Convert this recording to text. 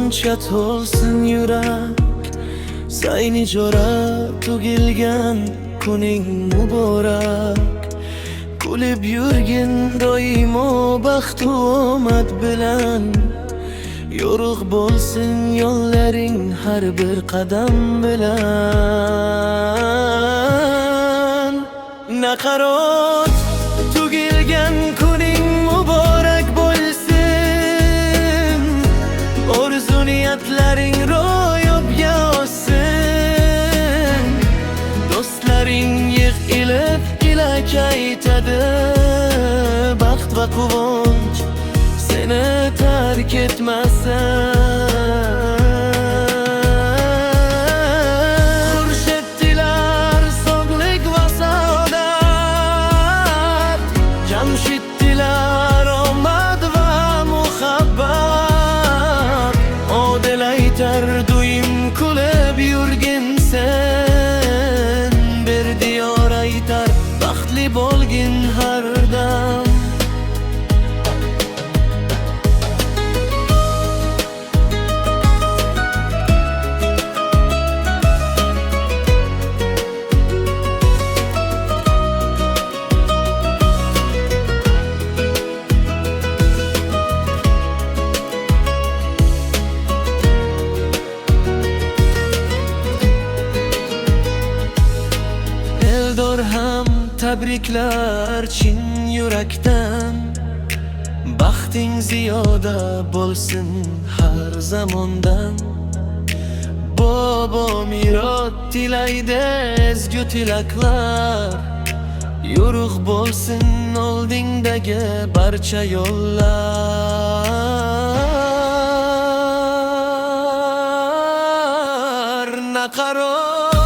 quvonchga to'lsin yurak. Sayni jo'ra tugilgan kuning muborak. Kulib yurgin doimo baxt va omad bilan. Yorug' bo'lsin yo'llaring har bir qadam bilan. Naqarot tugilgan kuning muborak bo'lsin. Orzu niyatlaring ro'yobga oshsin. Do'stlaring yig' ilib tilak aytadi. Baxt va quvonch seni tark etmasa. Xurshiddilar sog'lik va saodat, Jamshiddilar omad va muhabbat. Odil aytar doim kulib yurgin sen. Berdiyor aytar baxtli bo'lgin har dam. Eldor ham tabriklar chin yurakdan. Baxting ziyoda bo'lsin har zamondan. Bobo Mirod tilaydi ezgu tilaklar. Yorug' bo'lsin oldingdagi barcha yo'llar. Naqarot